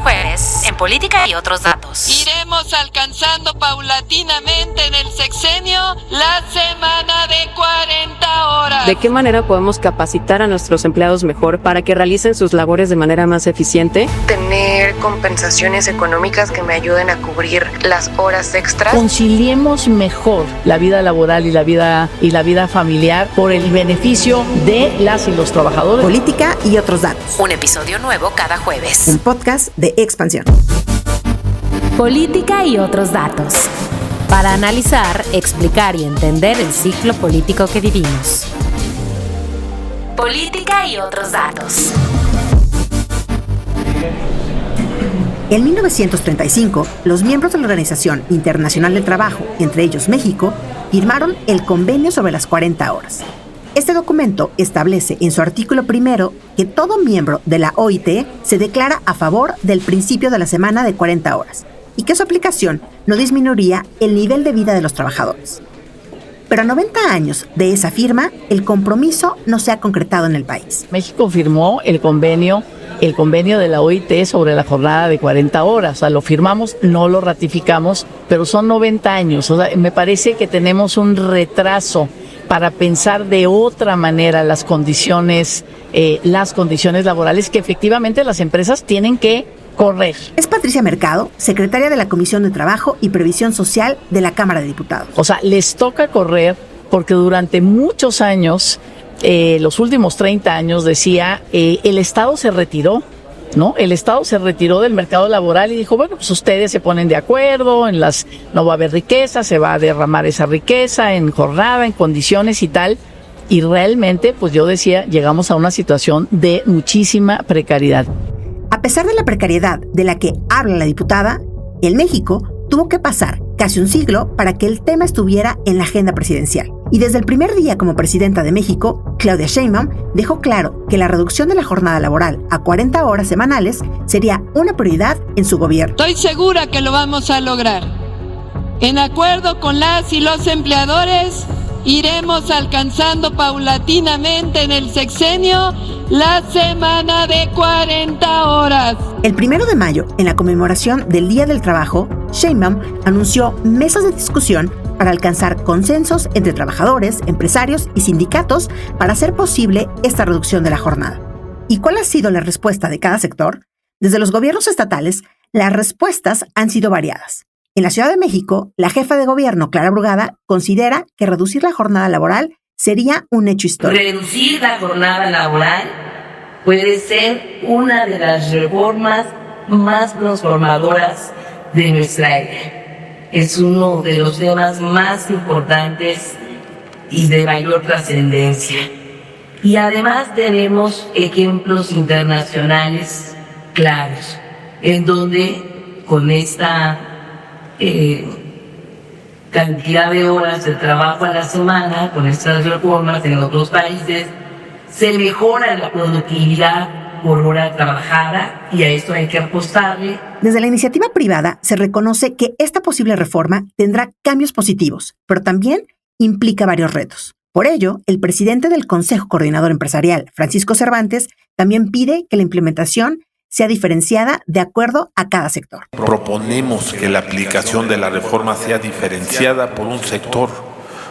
jueves en Política y otros datos. Iremos alcanzando paulatinamente en el sexenio la semana de 40 horas. ¿De qué manera podemos capacitar a nuestros empleados mejor para que realicen sus labores de manera más eficiente? Tener compensaciones económicas que me ayuden a cubrir las horas extras. Conciliemos mejor la vida laboral y la vida familiar por el beneficio de las y los trabajadores. Política y otros datos. Un episodio nuevo cada jueves. Un podcast de Expansión. Política y otros datos. Para analizar, explicar y entender el ciclo político que vivimos. Política y otros datos. En 1935, los miembros de la Organización Internacional del Trabajo, entre ellos México, firmaron el Convenio sobre las 40 horas. Este documento establece en su artículo primero que todo miembro de la OIT se declara a favor del principio de la semana de 40 horas y que su aplicación no disminuiría el nivel de vida de los trabajadores. Pero a 90 años de esa firma, el compromiso no se ha concretado en el país. México firmó el convenio de la OIT sobre la jornada de 40 horas. O sea, lo firmamos, no lo ratificamos, pero son 90 años. O sea, me parece que tenemos un retraso para pensar de otra manera las condiciones laborales que efectivamente las empresas tienen que correr. Es Patricia Mercado, secretaria de la Comisión de Trabajo y Previsión Social de la Cámara de Diputados. O sea, les toca correr porque durante muchos años, los últimos 30 años, decía, el Estado se retiró, ¿no? El Estado se retiró del mercado laboral y dijo, bueno, pues ustedes se ponen de acuerdo, no va a haber riqueza, se va a derramar esa riqueza en jornada, en condiciones y tal. Y realmente, pues yo decía, llegamos a una situación de muchísima precariedad. A pesar de la precariedad de la que habla la diputada, en México tuvo que pasar casi un siglo para que el tema estuviera en la agenda presidencial. Y desde el primer día como presidenta de México, Claudia Sheinbaum dejó claro que la reducción de la jornada laboral a 40 horas semanales sería una prioridad en su gobierno. Estoy segura que lo vamos a lograr. En acuerdo con las y los empleadores, iremos alcanzando paulatinamente en el sexenio la semana de 40 horas. El 1 de mayo, en la conmemoración del Día del Trabajo, Sheinbaum anunció mesas de discusión para alcanzar consensos entre trabajadores, empresarios y sindicatos para hacer posible esta reducción de la jornada. ¿Y cuál ha sido la respuesta de cada sector? Desde los gobiernos estatales, las respuestas han sido variadas. En la Ciudad de México, la jefa de gobierno, Clara Brugada, considera que reducir la jornada laboral sería un hecho histórico. Reducir la jornada laboral puede ser una de las reformas más transformadoras de nuestra era. Es uno de los temas más importantes y de mayor trascendencia. Y además tenemos ejemplos internacionales claros, en donde con esta cantidad de horas de trabajo a la semana, con estas reformas en otros países, se mejora la productividad por hora trabajada y a esto hay que apostarle. Desde la iniciativa privada se reconoce que esta posible reforma tendrá cambios positivos, pero también implica varios retos. Por ello, el presidente del Consejo Coordinador Empresarial, Francisco Cervantes, también pide que la implementación sea diferenciada de acuerdo a cada sector. Proponemos que la aplicación de la reforma sea diferenciada por un sector,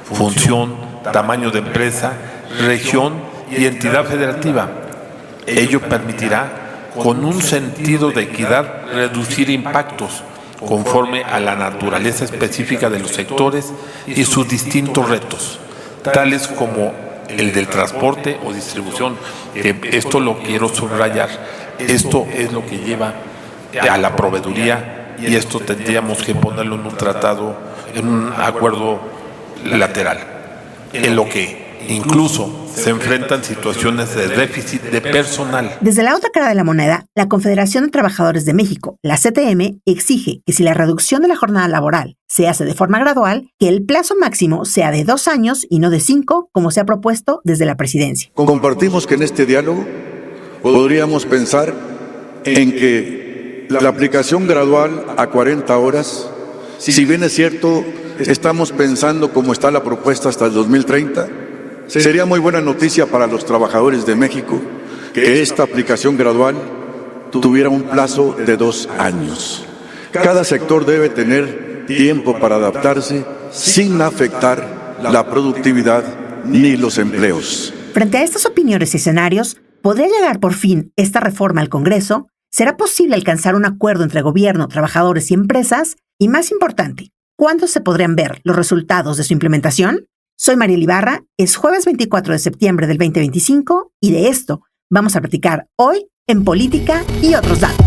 función, tamaño de empresa, región y entidad federativa. Ello permitirá, con un sentido de equidad, reducir impactos conforme a la naturaleza específica de los sectores y sus distintos retos, tales como el del transporte o distribución. Esto lo quiero subrayar. Esto es lo que lleva a la proveeduría y esto tendríamos que ponerlo en un tratado, en un acuerdo lateral, en lo que incluso se enfrentan situaciones de déficit de personal. Desde la otra cara de la moneda, la Confederación de Trabajadores de México, la CTM, exige que si la reducción de la jornada laboral se hace de forma gradual, que el plazo máximo sea de 2 años y no de 5, como se ha propuesto desde la presidencia. Compartimos que en este diálogo podríamos pensar en que la aplicación gradual a 40 horas, si bien es cierto, estamos pensando cómo está la propuesta hasta el 2030, sería muy buena noticia para los trabajadores de México que esta aplicación gradual tuviera un plazo de 2 años. Cada sector debe tener tiempo para adaptarse sin afectar la productividad ni los empleos. Frente a estas opiniones y escenarios, ¿podría llegar por fin esta reforma al Congreso? ¿Será posible alcanzar un acuerdo entre gobierno, trabajadores y empresas? Y más importante, ¿cuándo se podrían ver los resultados de su implementación? Soy Mariel Ibarra, es jueves 24 de septiembre del 2025 y de esto vamos a platicar hoy en Política y otros datos.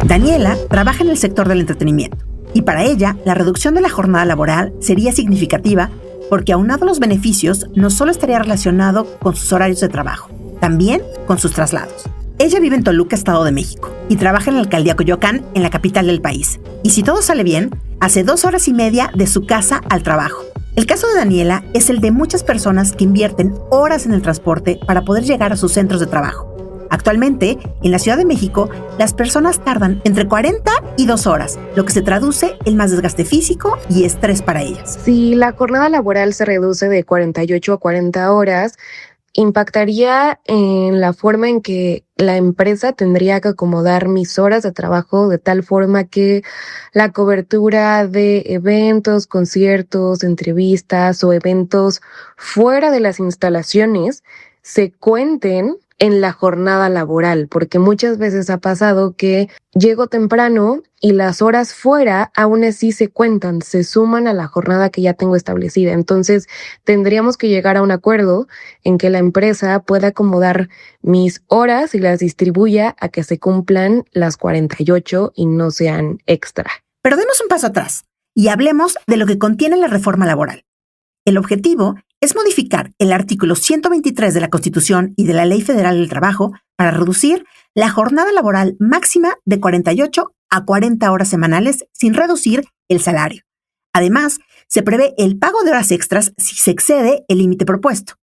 Daniela trabaja en el sector del entretenimiento y para ella la reducción de la jornada laboral sería significativa porque aunado a los beneficios no solo estaría relacionado con sus horarios de trabajo, también con sus traslados. Ella vive en Toluca, Estado de México, y trabaja en la alcaldía Coyoacán, en la capital del país. Y si todo sale bien, hace 2 horas y media de su casa al trabajo. El caso de Daniela es el de muchas personas que invierten horas en el transporte para poder llegar a sus centros de trabajo. Actualmente, en la Ciudad de México, las personas tardan entre 40 y 2 horas, lo que se traduce en más desgaste físico y estrés para ellas. Si la jornada laboral se reduce de 48 a 40 horas, impactaría en la forma en que la empresa tendría que acomodar mis horas de trabajo de tal forma que la cobertura de eventos, conciertos, entrevistas o eventos fuera de las instalaciones se cuenten en la jornada laboral, porque muchas veces ha pasado que llego temprano y las horas fuera aún así se cuentan, se suman a la jornada que ya tengo establecida. Entonces tendríamos que llegar a un acuerdo en que la empresa pueda acomodar mis horas y las distribuya a que se cumplan las 48 y no sean extra. Pero demos un paso atrás y hablemos de lo que contiene la reforma laboral. El objetivo es modificar el artículo 123 de la Constitución y de la Ley Federal del Trabajo para reducir la jornada laboral máxima de 48 a 40 horas semanales sin reducir el salario. Además, se prevé el pago de horas extras si se excede el límite propuesto.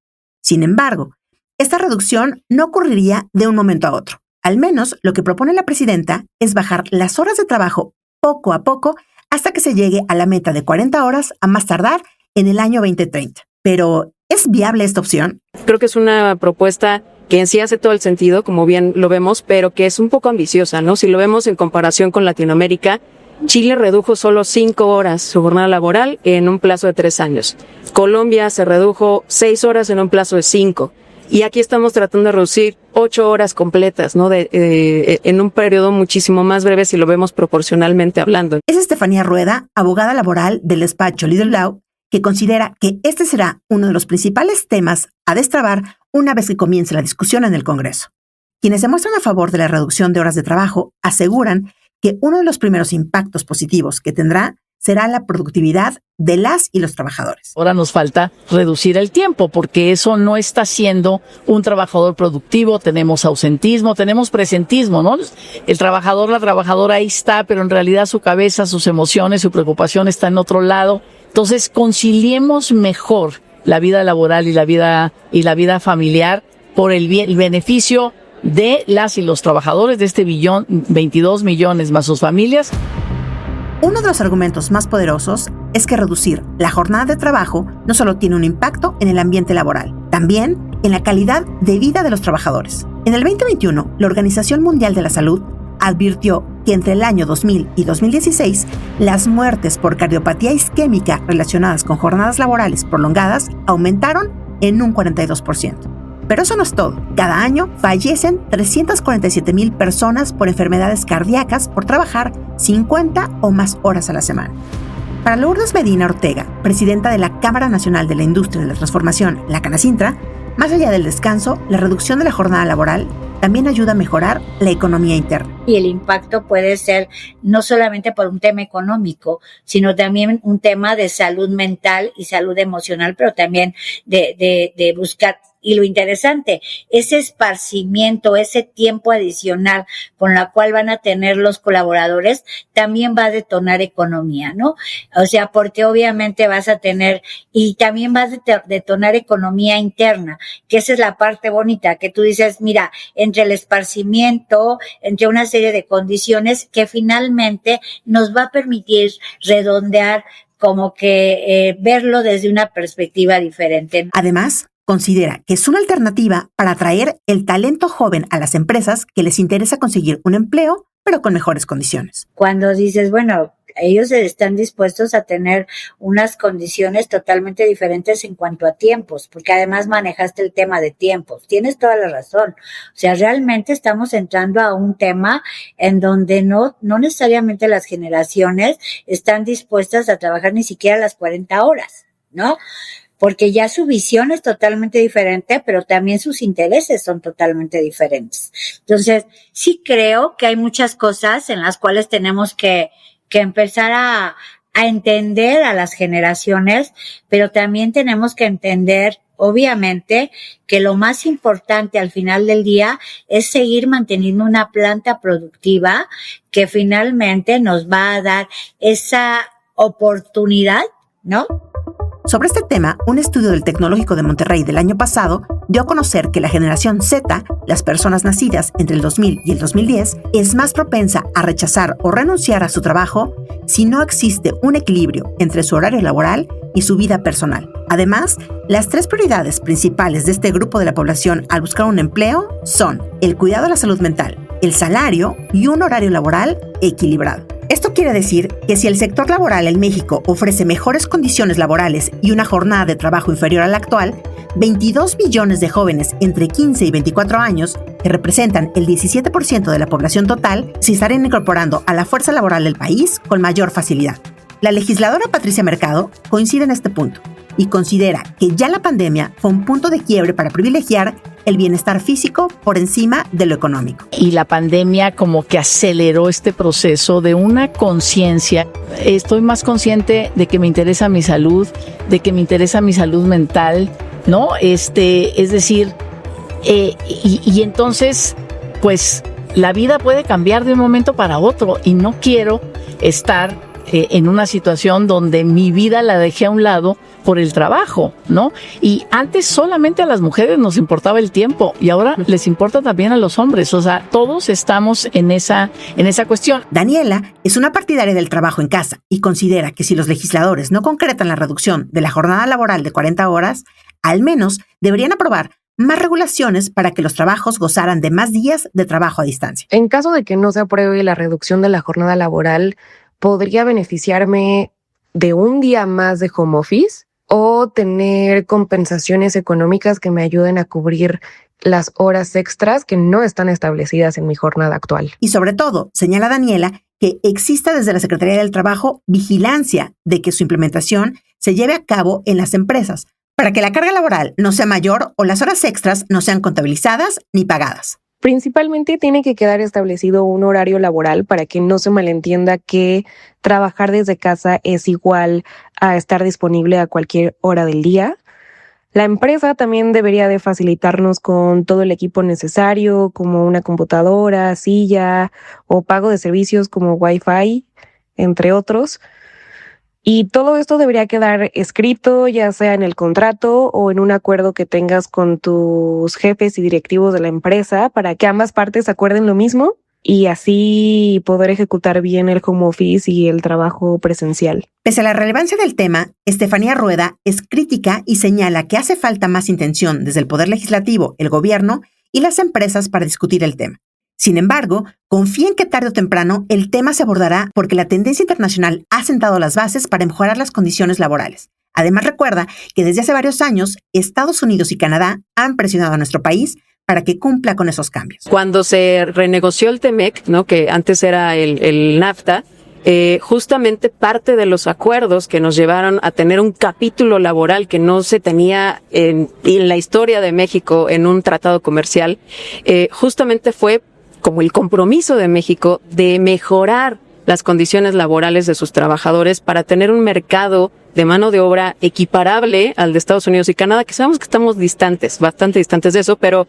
Sin embargo, esta reducción no ocurriría de un momento a otro. Al menos lo que propone la presidenta es bajar las horas de trabajo poco a poco hasta que se llegue a la meta de 40 horas a más tardar en el año 2030. Pero, ¿es viable esta opción? Creo que es una propuesta que en sí hace todo el sentido, como bien lo vemos, pero que es un poco ambiciosa, ¿no? Si lo vemos en comparación con Latinoamérica, Chile redujo solo 5 horas su jornada laboral en un plazo de 3 años. Colombia se redujo 6 horas en un plazo de 5. Y aquí estamos tratando de reducir 8 horas completas, ¿no? En un periodo muchísimo más breve si lo vemos proporcionalmente hablando. Es Estefanía Rueda, abogada laboral del despacho Leader Law, que considera que este será uno de los principales temas a destrabar una vez que comience la discusión en el Congreso. Quienes se muestran a favor de la reducción de horas de trabajo aseguran que uno de los primeros impactos positivos que tendrá será la productividad de las y los trabajadores. Ahora nos falta reducir el tiempo, porque eso no está siendo un trabajador productivo. Tenemos ausentismo, tenemos presentismo, ¿no? El trabajador, la trabajadora ahí está, pero en realidad su cabeza, sus emociones, su preocupación está en otro lado. Entonces, conciliemos mejor la vida laboral y la vida familiar por el beneficio de las y los trabajadores de este 22 millones más sus familias. Uno de los argumentos más poderosos es que reducir la jornada de trabajo no solo tiene un impacto en el ambiente laboral, también en la calidad de vida de los trabajadores. En el 2021, la Organización Mundial de la Salud advirtió que entre el año 2000 y 2016, las muertes por cardiopatía isquémica relacionadas con jornadas laborales prolongadas aumentaron en un 42%. Pero eso no es todo. Cada año fallecen 347,000 personas por enfermedades cardíacas por trabajar 50 o más horas a la semana. Para Lourdes Medina Ortega, presidenta de la Cámara Nacional de la Industria de la Transformación, la Canacintra, más allá del descanso, la reducción de la jornada laboral también ayuda a mejorar la economía interna. Y el impacto puede ser no solamente por un tema económico, sino también un tema de salud mental y salud emocional, pero también de buscar Y lo interesante, ese esparcimiento, ese tiempo adicional con la cual van a tener los colaboradores, también va a detonar economía, ¿no? O sea, porque obviamente vas a tener, y también vas a detonar economía interna, que esa es la parte bonita, que tú dices, mira, entre el esparcimiento, entre una serie de condiciones que finalmente nos va a permitir redondear, como que verlo desde una perspectiva diferente. Además, considera que es una alternativa para atraer el talento joven a las empresas que les interesa conseguir un empleo, pero con mejores condiciones. Cuando dices, bueno, ellos están dispuestos a tener unas condiciones totalmente diferentes en cuanto a tiempos, porque además manejaste el tema de tiempos. Tienes toda la razón. O sea, realmente estamos entrando a un tema en donde no necesariamente las generaciones están dispuestas a trabajar ni siquiera las 40 horas, ¿no? Porque ya su visión es totalmente diferente, pero también sus intereses son totalmente diferentes. Entonces, sí creo que hay muchas cosas en las cuales tenemos que empezar a entender a las generaciones, pero también tenemos que entender, obviamente, que lo más importante al final del día es seguir manteniendo una planta productiva que finalmente nos va a dar esa oportunidad, ¿no? Sobre este tema, un estudio del Tecnológico de Monterrey del año pasado dio a conocer que la generación Z, las personas nacidas entre el 2000 y el 2010, es más propensa a rechazar o renunciar a su trabajo si no existe un equilibrio entre su horario laboral y su vida personal. Además, las 3 prioridades principales de este grupo de la población al buscar un empleo son el cuidado de la salud mental, el salario y un horario laboral equilibrado. Esto quiere decir que si el sector laboral en México ofrece mejores condiciones laborales y una jornada de trabajo inferior a la actual, 22 millones de jóvenes entre 15 y 24 años, que representan el 17% de la población total, se estarían incorporando a la fuerza laboral del país con mayor facilidad. La legisladora Patricia Mercado coincide en este punto y considera que ya la pandemia fue un punto de quiebre para privilegiar el bienestar físico por encima de lo económico. Y la pandemia como que aceleró este proceso de una conciencia. Estoy más consciente de que me interesa mi salud, de que me interesa mi salud mental, ¿no? Es decir, y entonces, pues, la vida puede cambiar de un momento para otro y no quiero estar en una situación donde mi vida la dejé a un lado por el trabajo, ¿no? Y antes solamente a las mujeres nos importaba el tiempo y ahora les importa también a los hombres. O sea, todos estamos en esa cuestión. Daniela es una partidaria del trabajo en casa y considera que si los legisladores no concretan la reducción de la jornada laboral de 40 horas, al menos deberían aprobar más regulaciones para que los trabajos gozaran de más días de trabajo a distancia. En caso de que no se apruebe la reducción de la jornada laboral, ¿podría beneficiarme de un día más de home office o tener compensaciones económicas que me ayuden a cubrir las horas extras que no están establecidas en mi jornada actual? Y sobre todo, señala Daniela, que exista desde la Secretaría del Trabajo vigilancia de que su implementación se lleve a cabo en las empresas, para que la carga laboral no sea mayor o las horas extras no sean contabilizadas ni pagadas. Principalmente tiene que quedar establecido un horario laboral para que no se malentienda que trabajar desde casa es igual a estar disponible a cualquier hora del día. La empresa también debería de facilitarnos con todo el equipo necesario, como una computadora, silla o pago de servicios como Wi-Fi, entre otros. Y todo esto debería quedar escrito, ya sea en el contrato o en un acuerdo que tengas con tus jefes y directivos de la empresa para que ambas partes acuerden lo mismo y así poder ejecutar bien el home office y el trabajo presencial. Pese a la relevancia del tema, Estefanía Rueda es crítica y señala que hace falta más intención desde el Poder Legislativo, el gobierno y las empresas para discutir el tema. Sin embargo, confía en que tarde o temprano el tema se abordará porque la tendencia internacional ha sentado las bases para mejorar las condiciones laborales. Además, recuerda que desde hace varios años, Estados Unidos y Canadá han presionado a nuestro país para que cumpla con esos cambios. Cuando se renegoció el TEMEC, ¿no?, que antes era el NAFTA, justamente parte de los acuerdos que nos llevaron a tener un capítulo laboral que no se tenía en la historia de México en un tratado comercial, justamente fue como el compromiso de México de mejorar las condiciones laborales de sus trabajadores para tener un mercado de mano de obra equiparable al de Estados Unidos y Canadá, que sabemos que estamos distantes, bastante distantes de eso, pero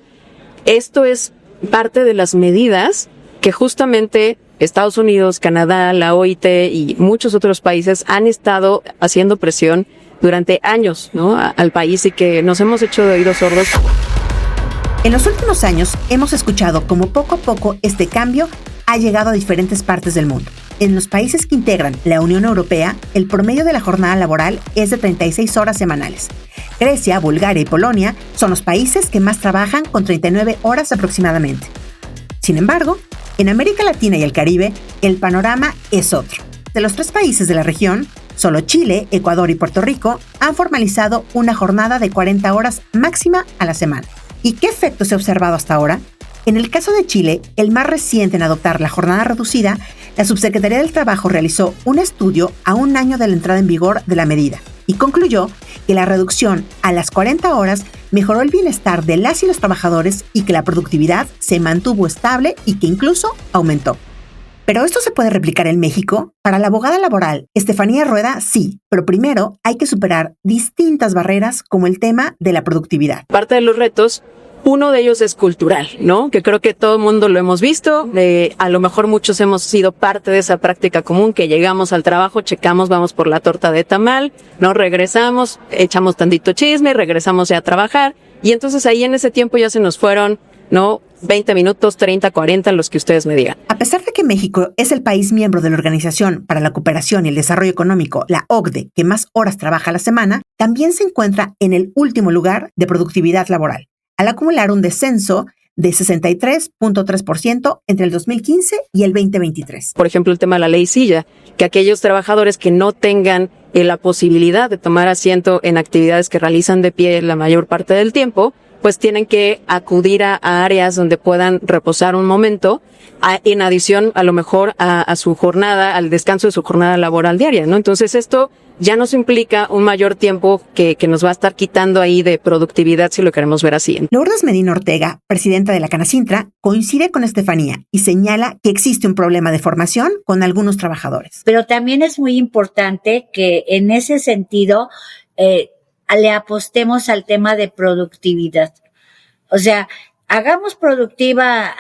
esto es parte de las medidas que justamente Estados Unidos, Canadá, la OIT y muchos otros países han estado haciendo presión durante años, ¿no?, al país, y que nos hemos hecho de oídos sordos. En los últimos años hemos escuchado cómo poco a poco este cambio ha llegado a diferentes partes del mundo. En los países que integran la Unión Europea, el promedio de la jornada laboral es de 36 horas semanales. Grecia, Bulgaria y Polonia son los países que más trabajan, con 39 horas aproximadamente. Sin embargo, en América Latina y el Caribe, el panorama es otro. De los 3 países de la región, solo Chile, Ecuador y Puerto Rico han formalizado una jornada de 40 horas máxima a la semana. ¿Y qué efecto se ha observado hasta ahora? En el caso de Chile, el más reciente en adoptar la jornada reducida, la Subsecretaría del Trabajo realizó un estudio a un año de la entrada en vigor de la medida y concluyó que la reducción a las 40 horas mejoró el bienestar de las y los trabajadores y que la productividad se mantuvo estable y que incluso aumentó. ¿Pero esto se puede replicar en México? Para la abogada laboral Estefanía Rueda, sí, pero primero hay que superar distintas barreras como el tema de la productividad. Parte de los retos, uno de ellos es cultural, ¿no? Que creo que todo el mundo lo hemos visto. A lo mejor muchos hemos sido parte de esa práctica común, que llegamos al trabajo, checamos, vamos por la torta de tamal, ¿no? Regresamos, echamos tantito chisme, regresamos ya a trabajar. Y entonces ahí en ese tiempo ya se nos fueron, ¿no?, 20 minutos, 30, 40, los que ustedes me digan. A pesar de que México es el país miembro de la Organización para la Cooperación y el Desarrollo Económico, la OCDE, que más horas trabaja a la semana, también se encuentra en el último lugar de productividad laboral, al acumular un descenso de 63.3% entre el 2015 y el 2023. Por ejemplo, el tema de la ley Silla, que aquellos trabajadores que no tengan la posibilidad de tomar asiento en actividades que realizan de pie la mayor parte del tiempo, pues tienen que acudir a áreas donde puedan reposar un momento, en adición a lo mejor a su jornada, al descanso de su jornada laboral diaria, ¿no? Entonces esto ya nos implica un mayor tiempo que nos va a estar quitando ahí de productividad, si lo queremos ver así. Lourdes Medina Ortega, presidenta de la Canacintra, coincide con Estefanía y señala que existe un problema de formación con algunos trabajadores. Pero también es muy importante que en ese sentido le apostemos al tema de productividad. O sea, hagamos productiva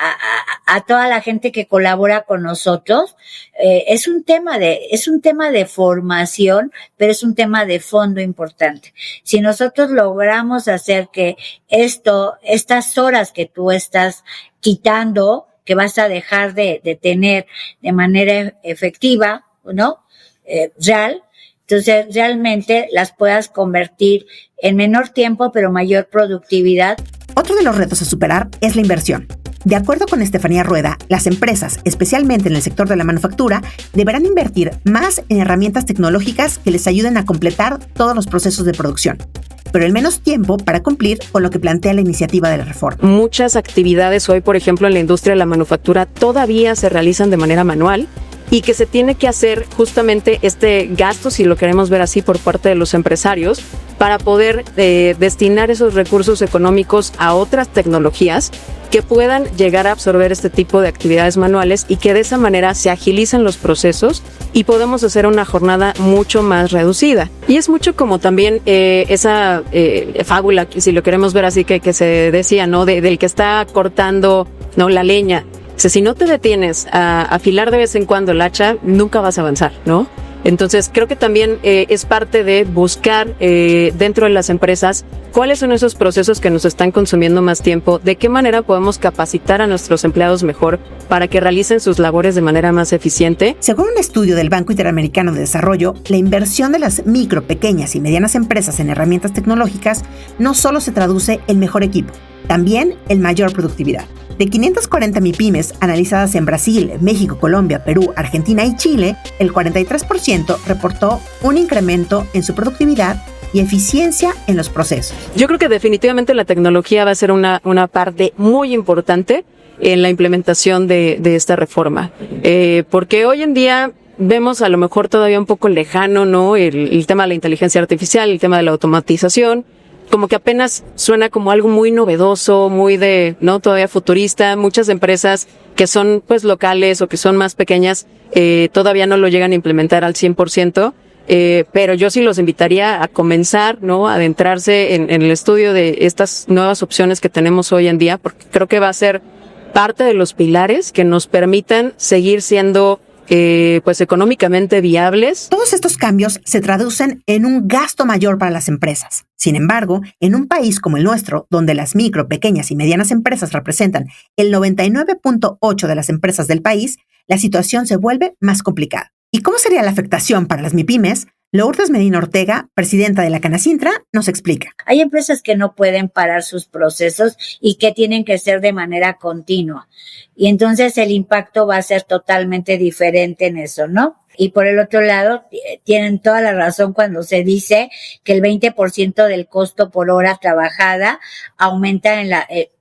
a toda la gente que colabora con nosotros. Es un tema de formación, pero es un tema de fondo importante. Si nosotros logramos hacer que estas horas que tú estás quitando, que vas a dejar de tener de manera efectiva, ¿no?, real, entonces realmente las puedas convertir en menor tiempo, pero mayor productividad. Otro de los retos a superar es la inversión. De acuerdo con Estefanía Rueda, las empresas, especialmente en el sector de la manufactura, deberán invertir más en herramientas tecnológicas que les ayuden a completar todos los procesos de producción, pero en menos tiempo para cumplir con lo que plantea la iniciativa de la reforma. Muchas actividades hoy, por ejemplo, en la industria de la manufactura todavía se realizan de manera manual, y que se tiene que hacer justamente este gasto, si lo queremos ver así, por parte de los empresarios, para poder destinar esos recursos económicos a otras tecnologías que puedan llegar a absorber este tipo de actividades manuales y que de esa manera se agilicen los procesos y podemos hacer una jornada mucho más reducida. Y es mucho como también esa fábula, si lo queremos ver así, que se decía, ¿no?, del que está cortando, ¿no?, la leña. O sea, si no te detienes a afilar de vez en cuando el hacha, nunca vas a avanzar, ¿no? Entonces, creo que también es parte de buscar dentro de las empresas cuáles son esos procesos que nos están consumiendo más tiempo, de qué manera podemos capacitar a nuestros empleados mejor para que realicen sus labores de manera más eficiente. Según un estudio del Banco Interamericano de Desarrollo, la inversión de las micro, pequeñas y medianas empresas en herramientas tecnológicas no solo se traduce en mejor equipo, también en mayor productividad. De 540 MIPYMES analizadas en Brasil, México, Colombia, Perú, Argentina y Chile, el 43% reportó un incremento en su productividad y eficiencia en los procesos. Yo creo que definitivamente la tecnología va a ser una parte muy importante en la implementación de esta reforma, porque hoy en día vemos a lo mejor todavía un poco lejano, ¿no?, el tema de la inteligencia artificial, el tema de la automatización, como que apenas suena como algo muy novedoso, muy de, ¿no? Todavía futurista. Muchas empresas que son pues locales o que son más pequeñas, todavía no lo llegan a implementar al 100%. Pero yo sí los invitaría a comenzar, ¿no? A adentrarse en el estudio de estas nuevas opciones que tenemos hoy en día, porque creo que va a ser parte de los pilares que nos permitan seguir siendo pues económicamente viables. Todos estos cambios se traducen en un gasto mayor para las empresas. Sin embargo, en un país como el nuestro, donde las micro, pequeñas y medianas empresas representan el 99.8% de las empresas del país, la situación se vuelve más complicada. ¿Y cómo sería la afectación para las MIPYMES? Lourdes Medina Ortega, presidenta de la Canacintra, nos explica. Hay empresas que no pueden parar sus procesos y que tienen que ser de manera continua. Y entonces el impacto va a ser totalmente diferente en eso, ¿no? Y por el otro lado, tienen toda la razón cuando se dice que el 20% del costo por hora trabajada aumenta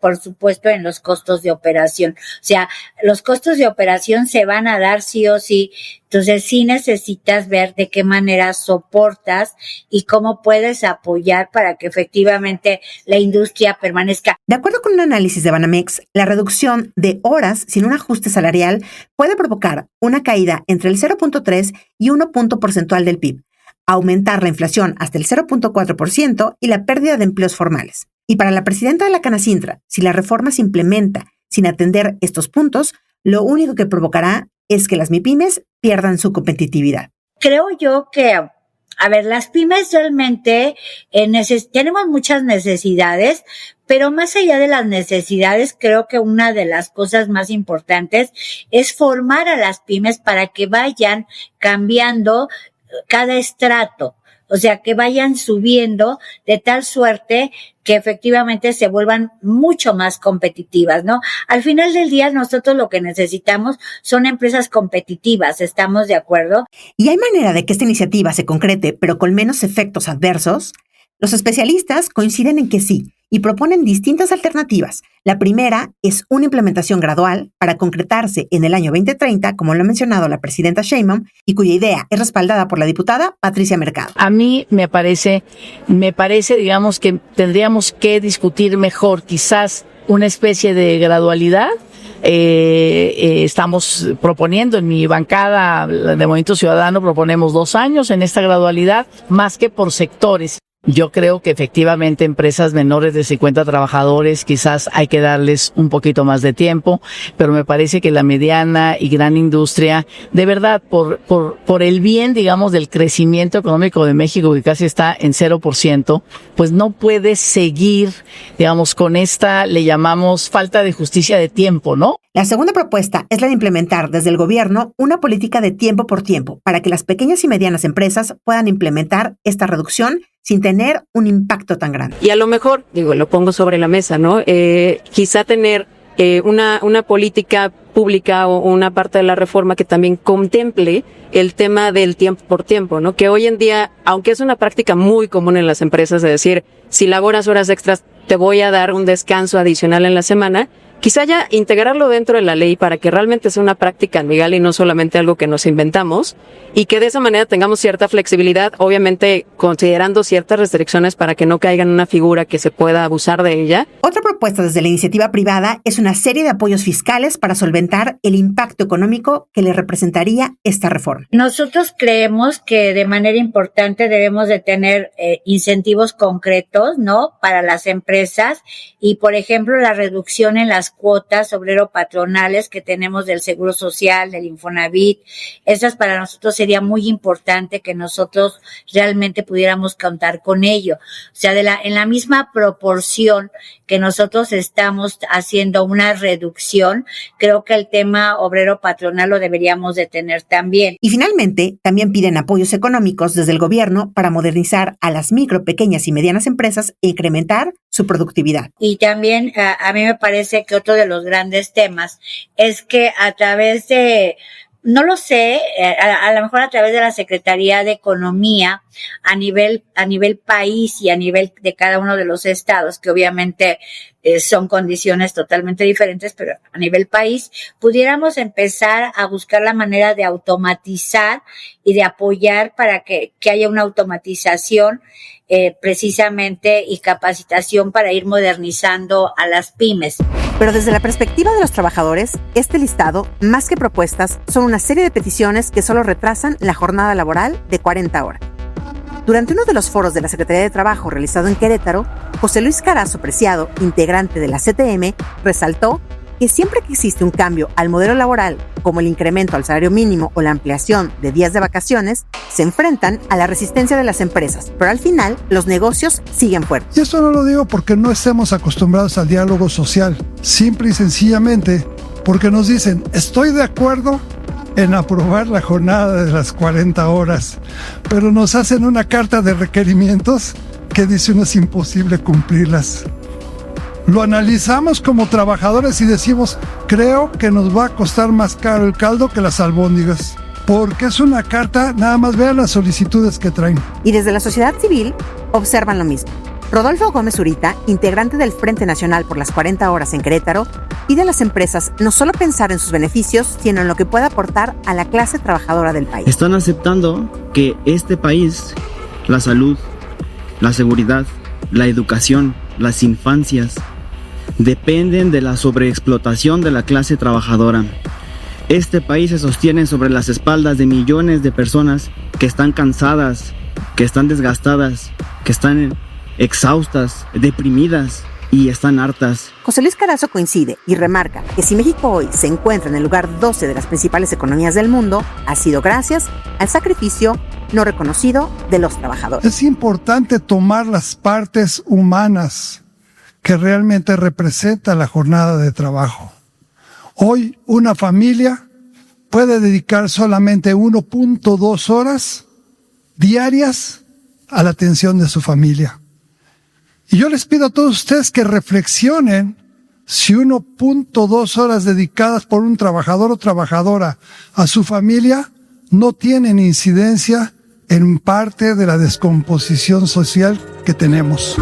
por supuesto, en los costos de operación. O sea, los costos de operación se van a dar sí o sí. Entonces, sí necesitas ver de qué manera soportas y cómo puedes apoyar para que efectivamente la industria permanezca. De acuerdo con un análisis de Banamex, la reducción de horas sin un ajuste salarial puede provocar una caída entre el 0.3 y 1 punto porcentual del PIB, aumentar la inflación hasta el 0.4% y la pérdida de empleos formales. Y para la presidenta de la Canacintra, si la reforma se implementa sin atender estos puntos, lo único que provocará es que las MIPYMES pierdan su competitividad. Creo yo que, las pymes realmente tenemos muchas necesidades, pero más allá de las necesidades, creo que una de las cosas más importantes es formar a las pymes para que vayan cambiando cada estrato. O sea, que vayan subiendo de tal suerte que efectivamente se vuelvan mucho más competitivas, ¿no? Al final del día, nosotros lo que necesitamos son empresas competitivas, ¿estamos de acuerdo? ¿Y hay manera de que esta iniciativa se concrete, pero con menos efectos adversos? Los especialistas coinciden en que sí, y proponen distintas alternativas. La primera es una implementación gradual para concretarse en el año 2030, como lo ha mencionado la presidenta Sheinbaum, y cuya idea es respaldada por la diputada Patricia Mercado. A mí me parece, digamos, que tendríamos que discutir mejor quizás una especie de gradualidad. Estamos proponiendo en mi bancada de Movimiento Ciudadano, proponemos 2 años en esta gradualidad, más que por sectores. Yo creo que efectivamente empresas menores de 50 trabajadores quizás hay que darles un poquito más de tiempo, pero me parece que la mediana y gran industria, de verdad, por el bien, digamos, del crecimiento económico de México, que casi está en 0%, pues no puede seguir, digamos, con esta, le llamamos falta de justicia de tiempo, ¿no? La segunda propuesta es la de implementar desde el gobierno una política de tiempo por tiempo para que las pequeñas y medianas empresas puedan implementar esta reducción sin tener un impacto tan grande. Y a lo mejor, lo pongo sobre la mesa, ¿no? Quizá tener una política pública o una parte de la reforma que también contemple el tema del tiempo por tiempo, ¿no? Que hoy en día, aunque es una práctica muy común en las empresas de decir, si laboras horas extras, te voy a dar un descanso adicional en la semana, quizá ya integrarlo dentro de la ley para que realmente sea una práctica legal y no solamente algo que nos inventamos, y que de esa manera tengamos cierta flexibilidad, obviamente considerando ciertas restricciones para que no caiga en una figura que se pueda abusar de ella. Otra propuesta desde la iniciativa privada es una serie de apoyos fiscales para solventar el impacto económico que le representaría esta reforma. Nosotros creemos que de manera importante debemos de tener incentivos concretos, ¿no? Para las empresas y, por ejemplo, la reducción en las cuotas obrero-patronales que tenemos del Seguro Social, del Infonavit. Esas para nosotros sería muy importante que nosotros realmente pudiéramos contar con ello. O sea, en la misma proporción que nosotros estamos haciendo una reducción, creo que el tema obrero-patronal lo deberíamos de tener también. Y finalmente, también piden apoyos económicos desde el gobierno para modernizar a las micro, pequeñas y medianas empresas e incrementar su productividad. Y también a mí me parece que otro de los grandes temas es que a través de, no lo sé, a lo mejor a través de la Secretaría de Economía a nivel país y a nivel de cada uno de los estados, que obviamente son condiciones totalmente diferentes, pero a nivel país pudiéramos empezar a buscar la manera de automatizar y de apoyar para que haya una automatización precisamente y capacitación para ir modernizando a las pymes. Pero desde la perspectiva de los trabajadores, este listado, más que propuestas, son una serie de peticiones que solo retrasan la jornada laboral de 40 horas. Durante uno de los foros de la Secretaría de Trabajo realizado en Querétaro, José Luis Carazo Preciado, integrante de la CTM, resaltó que siempre que existe un cambio al modelo laboral, como el incremento al salario mínimo o la ampliación de días de vacaciones, se enfrentan a la resistencia de las empresas, pero al final los negocios siguen fuertes. Y esto no lo digo porque no estemos acostumbrados al diálogo social, simple y sencillamente porque nos dicen, estoy de acuerdo en aprobar la jornada de las 40 horas, pero nos hacen una carta de requerimientos que dice uno es imposible cumplirlas. Lo analizamos como trabajadores y decimos, creo que nos va a costar más caro el caldo que las albóndigas, porque es una carta, nada más vean las solicitudes que traen. Y desde la sociedad civil observan lo mismo. Rodolfo Gómez Zurita, integrante del Frente Nacional por las 40 horas en Querétaro, pide a las empresas no solo pensar en sus beneficios, sino en lo que puede aportar a la clase trabajadora del país. Están aceptando que este país, la salud, la seguridad, la educación, las infancias, dependen de la sobreexplotación de la clase trabajadora. Este país se sostiene sobre las espaldas de millones de personas que están cansadas, que están desgastadas, que están exhaustas, deprimidas y están hartas. José Luis Carazo coincide y remarca que si México hoy se encuentra en el lugar 12 de las principales economías del mundo, ha sido gracias al sacrificio no reconocido de los trabajadores. Es importante tomar las partes humanas que realmente representa la jornada de trabajo. Hoy una familia puede dedicar solamente 1.2 horas diarias a la atención de su familia. Y yo les pido a todos ustedes que reflexionen si 1.2 horas dedicadas por un trabajador o trabajadora a su familia no tienen incidencia en parte de la descomposición social que tenemos.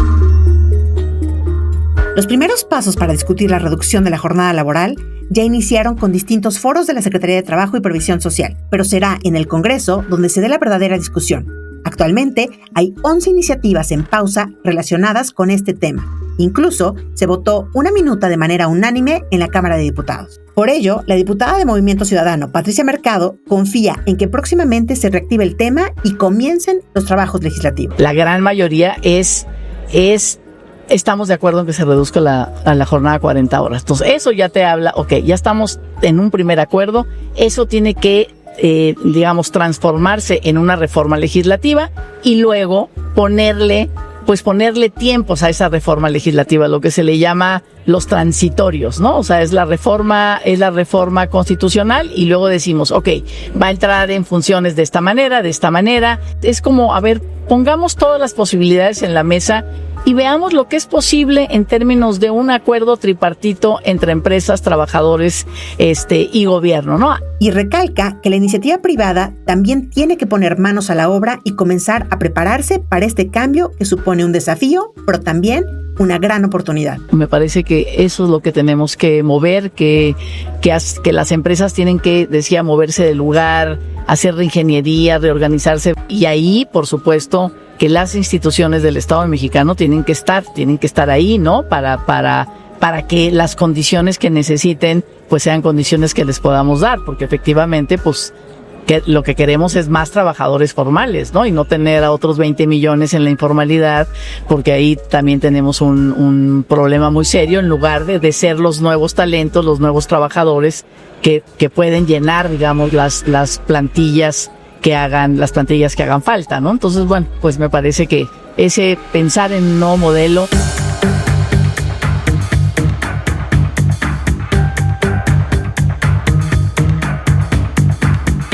Los primeros pasos para discutir la reducción de la jornada laboral ya iniciaron con distintos foros de la Secretaría de Trabajo y Previsión Social, pero será en el Congreso donde se dé la verdadera discusión. Actualmente hay 11 iniciativas en pausa relacionadas con este tema. Incluso se votó una minuta de manera unánime en la Cámara de Diputados. Por ello, la diputada de Movimiento Ciudadano, Patricia Mercado, confía en que próximamente se reactive el tema y comiencen los trabajos legislativos. La gran mayoría estamos de acuerdo en que se reduzca la jornada a 40 horas. Entonces, eso ya te habla, ya estamos en un primer acuerdo, eso tiene que, transformarse en una reforma legislativa y luego ponerle tiempos a esa reforma legislativa, lo que se le llama los transitorios, ¿no? O sea, es la reforma constitucional y luego decimos, va a entrar en funciones de esta manera. Es como, pongamos todas las posibilidades en la mesa y veamos lo que es posible en términos de un acuerdo tripartito entre empresas, trabajadores, y gobierno, ¿no? Y recalca que la iniciativa privada también tiene que poner manos a la obra y comenzar a prepararse para este cambio que supone un desafío, pero también una gran oportunidad. Me parece que eso es lo que tenemos que mover, que las empresas tienen que, moverse del lugar, hacer reingeniería, reorganizarse. Y ahí, por supuesto, que las instituciones del Estado mexicano tienen que estar ahí, ¿no? Para que las condiciones que necesiten, pues sean condiciones que les podamos dar, porque efectivamente, pues, que lo que queremos es más trabajadores formales, ¿no? Y no tener a otros 20 millones en la informalidad, porque ahí también tenemos un problema muy serio, en lugar de ser los nuevos talentos, los nuevos trabajadores que pueden llenar, las plantillas que hagan falta, ¿no? Entonces, bueno, pues me parece que ese pensar en un nuevo modelo.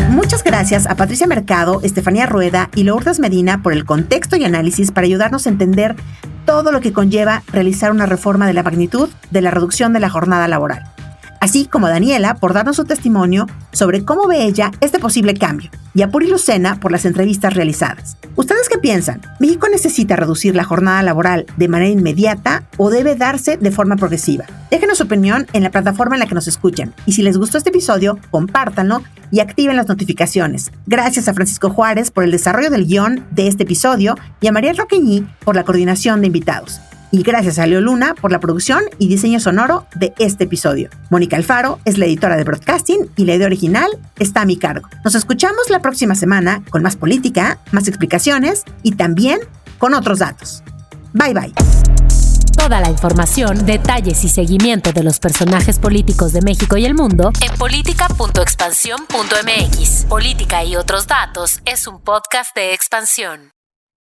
Muchas gracias a Patricia Mercado, Estefanía Rueda y Lourdes Medina por el contexto y análisis para ayudarnos a entender todo lo que conlleva realizar una reforma de la magnitud de la reducción de la jornada laboral. Así como a Daniela por darnos su testimonio sobre cómo ve ella este posible cambio, y a Puri Lucena por las entrevistas realizadas. ¿Ustedes qué piensan? ¿México necesita reducir la jornada laboral de manera inmediata o debe darse de forma progresiva? Déjenos su opinión en la plataforma en la que nos escuchen. Y si les gustó este episodio, compártanlo y activen las notificaciones. Gracias a Francisco Juárez por el desarrollo del guión de este episodio y a María Roqueñí por la coordinación de invitados. Y gracias a Leo Luna por la producción y diseño sonoro de este episodio. Mónica Alfaro es la editora de Broadcasting y la idea original está a mi cargo. Nos escuchamos la próxima semana con más política, más explicaciones y también con otros datos. Bye bye. Toda la información, detalles y seguimiento de los personajes políticos de México y el mundo En política.expansión.mx. Política y otros datos es un podcast de Expansión.